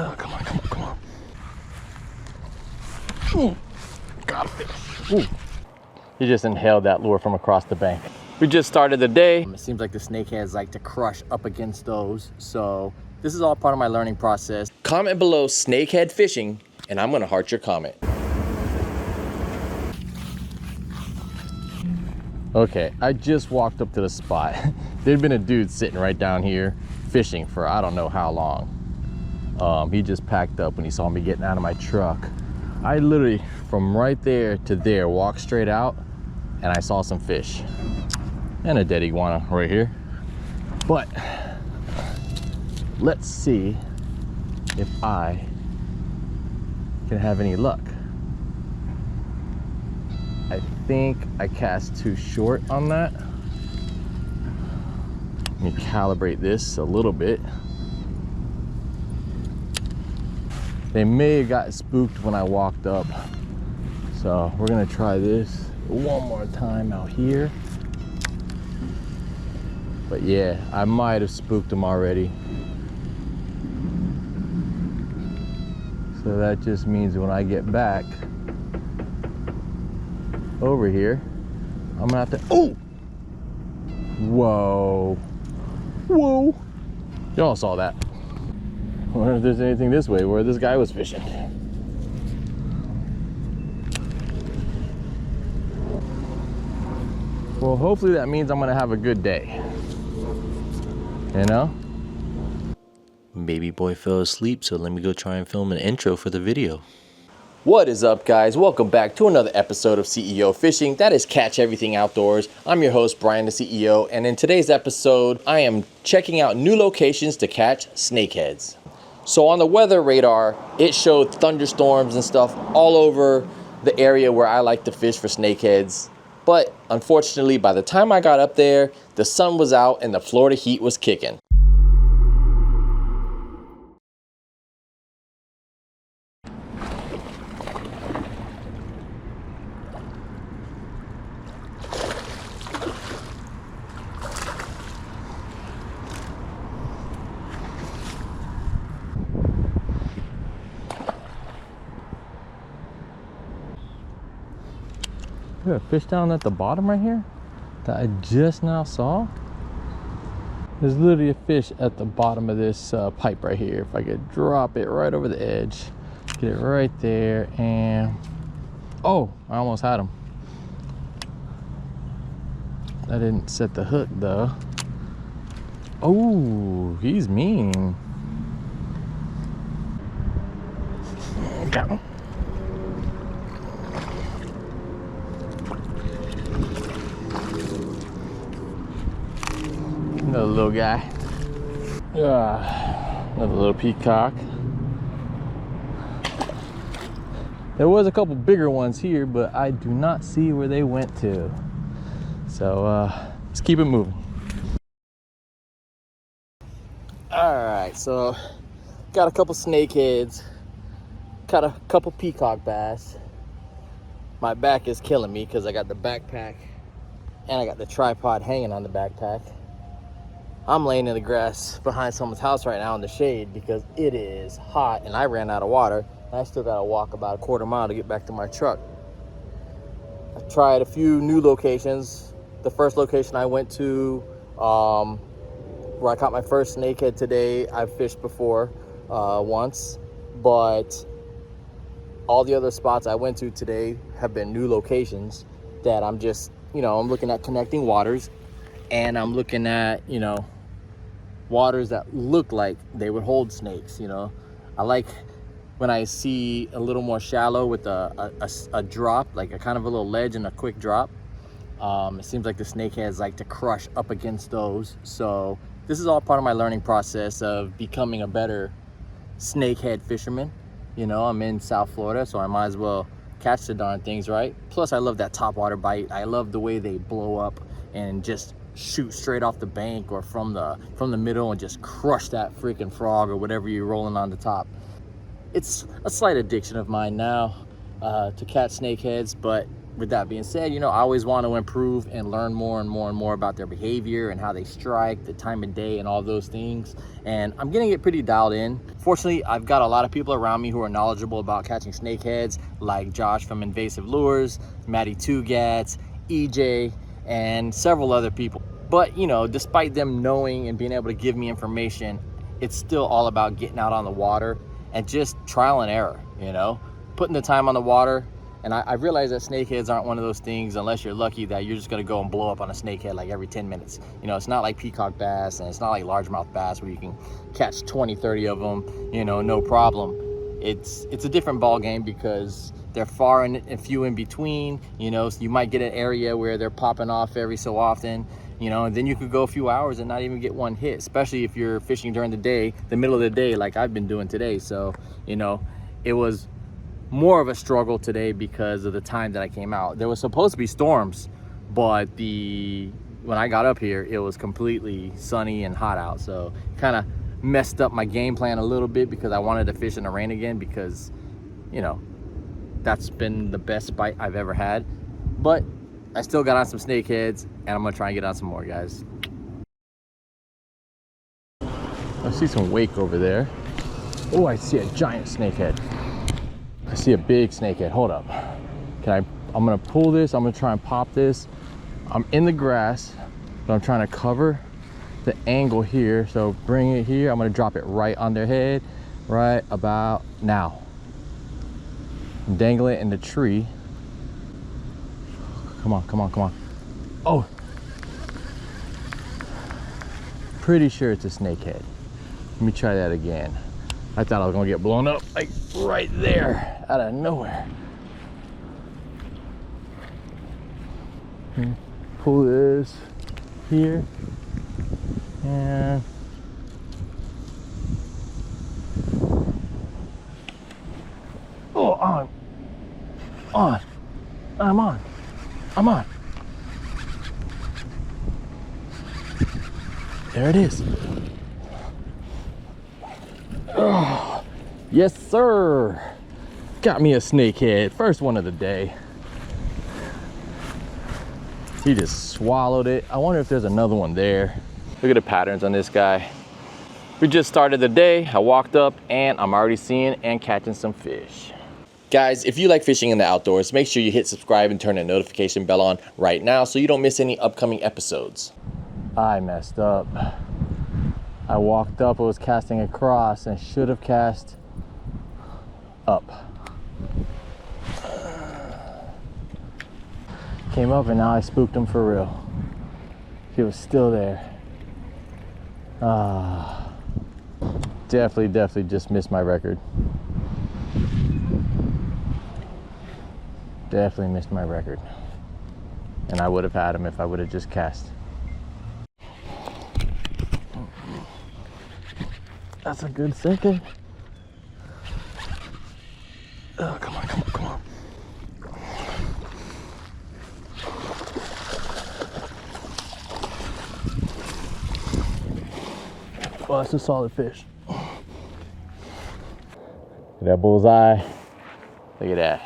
Oh, come on, come on, come on. Ooh, got a fish. Ooh. He just inhaled that lure from across the bank. We just started the day. It seems like the snakeheads like to crush up against those. So this is all part of my learning process. Comment below snakehead fishing and I'm gonna heart your comment. Okay, I just walked up to the spot. There'd been a dude sitting right down here fishing for I don't know how long. He just packed up when he saw me getting out of my truck. I literally, from right there to there, walked straight out and I saw some fish. And a dead iguana right here. But let's see if I can have any luck. I think I cast too short on that. Let me calibrate this a little bit. They may have got spooked when I walked up. So we're gonna try this one more time out here. But yeah, I might have spooked them already. So that just means when I get back over here, I'm gonna have to, oh! Whoa. Whoa. Y'all saw that. I wonder if there's anything this way where this guy was fishing. Well, hopefully that means I'm gonna have a good day. You know? Baby boy fell asleep, so let me go try and film an intro for the video. What is up, guys? Welcome back to another episode of CEO Fishing. That is Catch Everything Outdoors. I'm your host, Brian the CEO, and in today's episode, I am checking out new locations to catch snakeheads. So on the weather radar, it showed thunderstorms and stuff all over the area where I like to fish for snakeheads. But unfortunately, by the time I got up there, the sun was out and the Florida heat was kicking. There's a fish down at the bottom right here that I just now saw. There's literally a fish at the bottom of this pipe right here. If I could drop it right over the edge, get it right there, and oh, I almost had him. I didn't set the hook though. Oh, he's mean. Got him. Another little guy. Another little peacock. There was a couple bigger ones here, but I do not see where they went to. So let's keep it moving. All right, so got a couple snakeheads, got a couple peacock bass. My back is killing me because I got the backpack and I got the tripod hanging on the backpack. I'm laying in the grass behind someone's house right now in the shade because it is hot and I ran out of water. I still gotta walk about a quarter mile to get back to my truck. I tried a few new locations. The first location I went to, where I caught my first snakehead today, I've fished before once, but all the other spots I went to today have been new locations that I'm just, I'm looking at connecting waters. And I'm looking at, waters that look like they would hold snakes, I like when I see a little more shallow with a drop, like a kind of a little ledge and a quick drop. It seems like the snakeheads like to crush up against those. So this is all part of my learning process of becoming a better snakehead fisherman. I'm in South Florida, so I might as well catch the darn things, right? Plus I love that topwater bite. I love the way they blow up and just shoot straight off the bank or from the middle and just crush that freaking frog or whatever you're rolling on the top. It's a slight addiction of mine now to catch snakeheads, but with that being said, I always want to improve and learn more and more and more about their behavior and how they strike, the time of day and all those things. And I'm getting it pretty dialed in. Fortunately, I've got a lot of people around me who are knowledgeable about catching snakeheads, like Josh from Invasive Lures, Matty Tugats, EJ, and several other people. But you know, despite them knowing and being able to give me information, it's still all about getting out on the water and just trial and error, you know, putting the time on the water. And I realize that snakeheads aren't one of those things, unless you're lucky, that you're just gonna go and blow up on a snakehead like every 10 minutes. You know, it's not like peacock bass, and it's not like largemouth bass where you can catch 20, 30 of them, you know, no problem. It's a different ball game because they're far and few in between, you know, so you might get an area where they're popping off every so often, you know, and then you could go a few hours and not even get one hit, especially if you're fishing during the day, the middle of the day, like I've been doing today. So, you know, it was more of a struggle today because of the time that I came out. There was supposed to be storms, but when I got up here, it was completely sunny and hot out. So kind of messed up my game plan a little bit because I wanted to fish in the rain again because, you know, that's been the best bite I've ever had. But I still got on some snakeheads, and I'm gonna try and get on some more, guys. I see some wake over there. Oh, I see a giant snakehead. I see a big snakehead. Hold up. I'm gonna pull this. I'm gonna try and pop this. I'm in the grass, but I'm trying to cover the angle here. So bring it here. I'm gonna drop it right on their head, right about now. Dangle it in the tree. Come on, come on, come on. Oh, pretty sure it's a snakehead. Let me try that again. I thought I was gonna get blown up like right there out of nowhere. Pull this here and oh, I'm on. There it is. Oh, yes, sir. Got me a snakehead. First one of the day. He just swallowed it. I wonder if there's another one there. Look at the patterns on this guy. We just started the day. I walked up and I'm already seeing and catching some fish. Guys, if you like fishing in the outdoors, make sure you hit subscribe and turn the notification bell on right now so you don't miss any upcoming episodes. I messed up. I walked up, I was casting across and should have cast up. Came up and now I spooked him for real. He was still there. Definitely just missed my record. Definitely missed my record. And I would have had him if I would have just cast. That's a good second. Oh, come on, come on, come on. Well, that's a solid fish. Look at that bullseye. Look at that.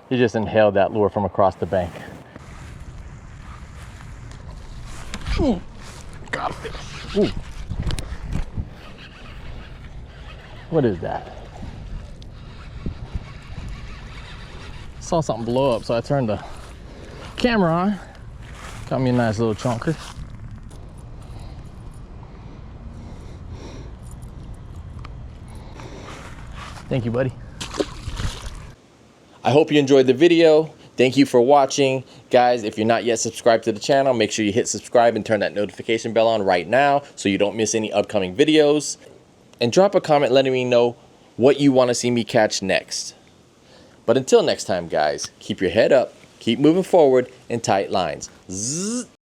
He just inhaled that lure from across the bank. Ooh, got a fish. Ooh. What is that? Saw something blow up, so I turned the camera on. Got me a nice little chunker. Thank you, buddy. I hope you enjoyed the video. Thank you for watching. Guys, if you're not yet subscribed to the channel, make sure you hit subscribe and turn that notification bell on right now so you don't miss any upcoming videos. And drop a comment letting me know what you want to see me catch next. But until next time, guys, keep your head up, keep moving forward, and tight lines. Zzz.